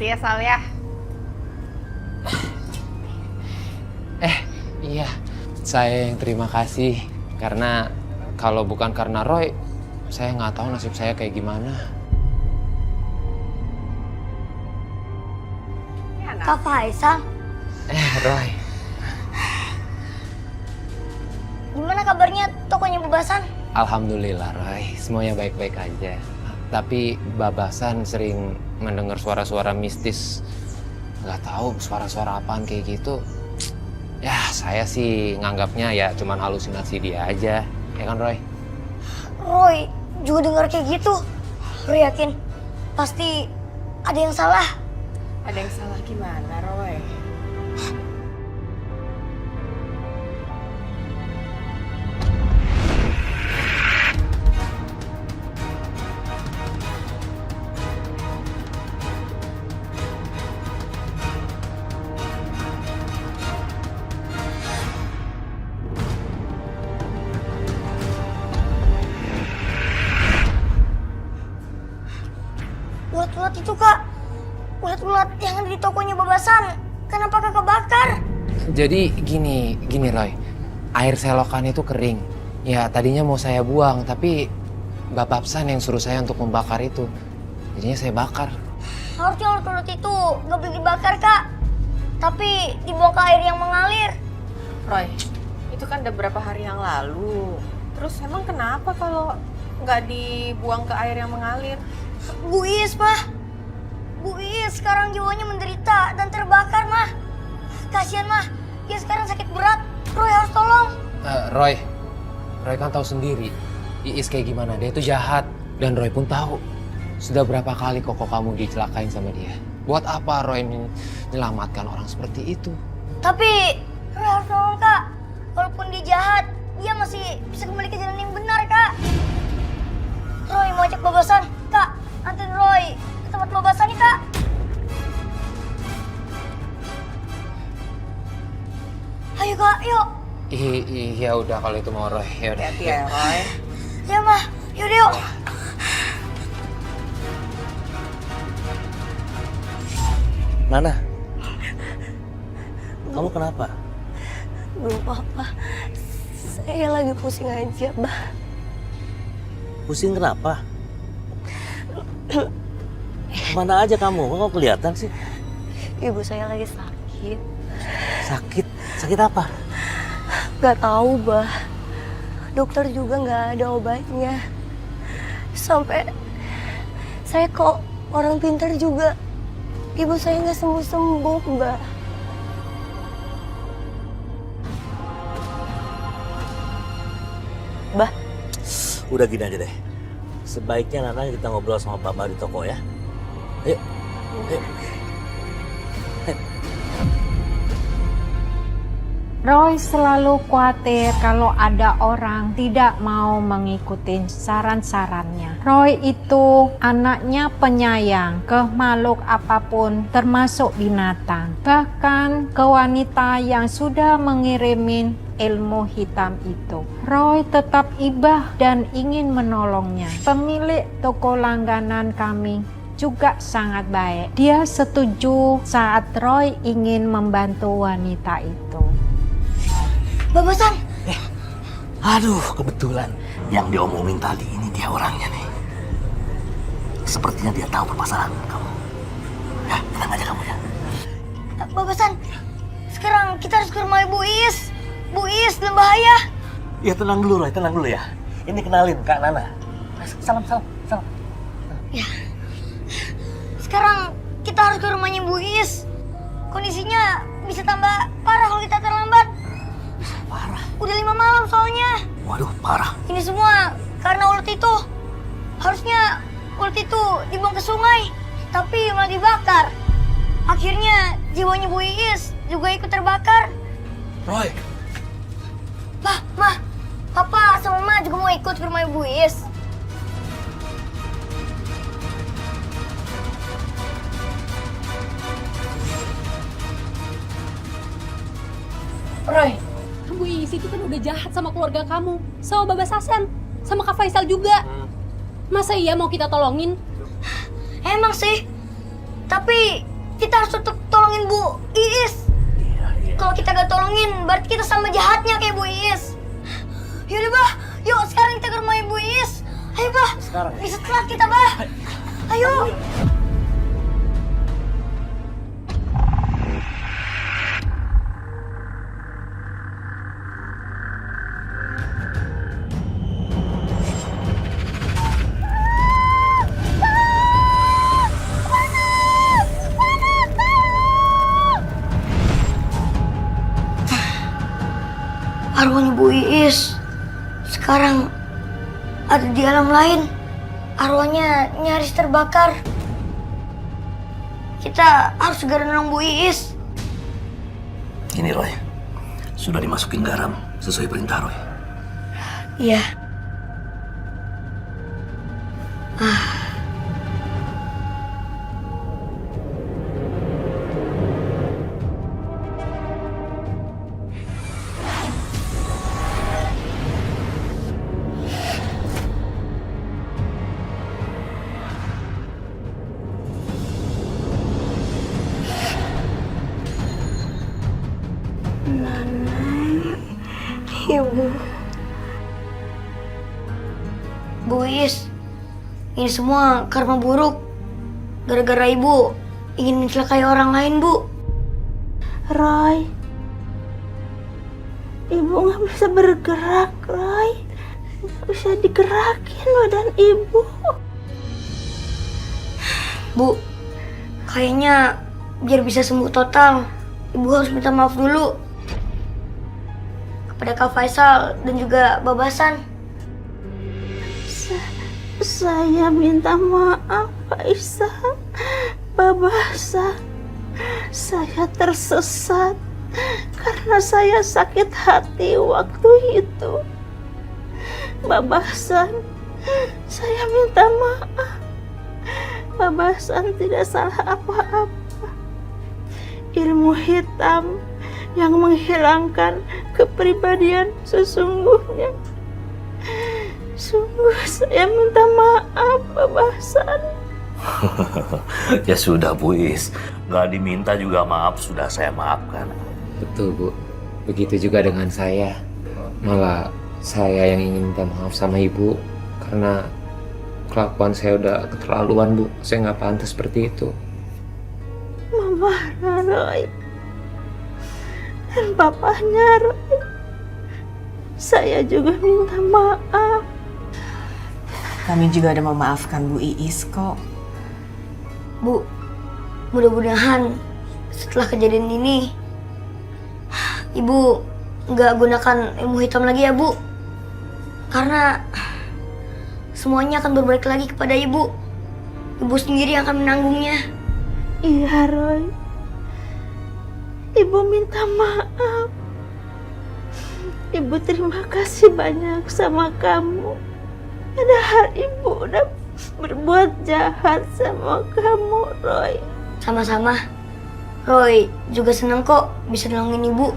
kasih ya Sal ya. Iya, saya yang terima kasih. Karena kalau bukan karena Roy, saya nggak tahu nasib saya kayak gimana. Kak Faisal, Roy. gimana kabarnya tokonya Babasan? Alhamdulillah Roy, semuanya baik-baik aja. Tapi Babasan sering mendengar suara-suara mistis. Nggak tahu suara-suara apaan kayak gitu. Ya saya sih nganggapnya ya cuman halusinasi dia aja. Ya kan Roy? Roy juga dengar kayak gitu. Roy yakin pasti ada yang salah. Ada yang salah gimana Roy? Ulat-ulat itu kak, ulat-ulat yang ada di tokonya Babasan. Kenapa kakak bakar? Jadi gini Roy. Air selokan itu kering. Ya tadinya mau saya buang, tapi Bapak Psan yang suruh saya untuk membakar itu. Jadinya saya bakar. Harusnya ulat-ulat itu nggak boleh dibakar kak, tapi dibuang ke air yang mengalir. Roy, itu kan udah berapa hari yang lalu. Terus emang kenapa kalau nggak dibuang ke air yang mengalir? Bu Is, Mah. Bu Is sekarang jiwanya menderita dan terbakar, Mah. Kasihan, Mah. Dia sekarang sakit berat. Roy harus tolong. Roy kan tahu sendiri Iis kayak gimana. Dia itu jahat dan Roy pun tahu. Sudah berapa kali koko kamu dicelakain sama dia. Buat apa Roy menyelamatkan orang seperti itu? Tapi Roy harus tolong, Kak. Walaupun dia jahat, dia masih bisa kembali ke jalan yang benar, Kak. Roy mau cek Babasan, Kak. Anterin Roy ke tempat Babasan nih, Kak. Ayo, Kak, yuk. Iya udah kalau itu mau Roy. Ya udah. Hati-hati ya Roy. Ya, Mah. Yaudah, yuk. Nana, kamu kenapa? Belum apa-apa. Saya lagi pusing aja, Bah. Pusing kenapa? Kemana aja kamu? Kok nggak kelihatan sih? Ibu saya lagi sakit. Sakit? Sakit apa? Gak tahu, Bah. Dokter juga nggak ada obatnya. Sampai saya kok orang pintar juga. Ibu saya nggak sembuh-sembuh, Mbak. Bah, Udah gini aja deh. Sebaiknya Nana kita ngobrol sama Papa di toko ya. Ayo. Ayo. Roy selalu khawatir kalau ada orang tidak mau mengikuti saran-sarannya. Roy itu anaknya penyayang ke makhluk apapun termasuk binatang. Bahkan ke wanita yang sudah mengirimin ilmu hitam itu. Roy tetap ibah dan ingin menolongnya. Pemilik toko langganan kami juga sangat baik. Dia setuju saat Roy ingin membantu wanita itu. Babasan. Aduh, kebetulan yang diomongin tadi ini dia orangnya nih. Sepertinya dia tahu permasalahan kamu. Ya, tenang aja kamu ya. Babasan, sekarang kita harus ke rumah Ibu Is. Bu Is dalam bahaya. Ya tenang dulu Roy, tenang dulu ya. Ini kenalin Kak Nana. Salam. Ya. Sekarang kita harus ke rumahnya Bu Is. Kondisinya bisa tambah parah kalau kita terlambat. Parah. Udah 5 malam soalnya. Waduh, parah. Ini semua karena ulat itu. Harusnya ulat itu dibuang ke sungai, tapi malah dibakar. Akhirnya jiwanya Bu Is juga ikut terbakar. Roy. Mah, Papa sama Mama juga mau ikut ke rumah Ibu Is. Roy, Bu Is itu kan udah jahat sama keluarga kamu, sama Baba Sasan, sama Kak Faisal juga. Masa iya mau kita tolongin? Emang sih, tapi kita harus tetap tolongin Bu Iis. Kalau kita gak tolongin, berarti kita sama jahatnya kayak Bu Iis. Yaudah bah, yuk sekarang kita ke rumah Ibu Iis. Ayo bah, bisa telat kita bah. Ayo. Arwahnya Bu Iis sekarang ada di alam lain. Arwahnya nyaris terbakar. Kita harus segera nolong Bu Iis. Ini Roy, sudah dimasukin garam sesuai perintah Roy. Iya. Ibu. Bu Iis, ini semua karma buruk. Gara-gara Ibu ingin mencelakai orang lain, Bu. Roy, Ibu nggak bisa bergerak, Roy. Nggak bisa digerakin badan Ibu. Bu, kayaknya biar bisa sembuh total, Ibu harus minta maaf dulu kepada Kak Faisal dan juga Babasan. Saya minta maaf, Pak Ihsan, Babasan. Saya tersesat karena saya sakit hati waktu itu. Babasan, saya minta maaf. Babasan tidak salah apa-apa. Ilmu hitam yang menghilangkan kepribadian sesungguhnya. Sungguh saya minta maaf, Babasan. Ya sudah Bu Iis, nggak diminta juga maaf sudah saya maafkan. Betul Bu, begitu juga dengan saya. Malah saya yang ingin minta maaf sama Ibu karena kelakuan saya udah keterlaluan Bu. Saya nggak pantas seperti itu. Mama Roy dan papanya Roy, saya juga minta maaf. Kami juga udah memaafkan Bu Iis kok. Bu, mudah-mudahan setelah kejadian ini Ibu nggak gunakan ilmu hitam lagi ya Bu. Karena semuanya akan berbalik lagi kepada Ibu. Ibu sendiri yang akan menanggungnya. Iya Roy, Ibu minta maaf. Ibu terima kasih banyak sama kamu. Padahal Ibu udah berbuat jahat sama kamu, Roy. Sama-sama. Roy juga senang kok bisa nolongin Ibu.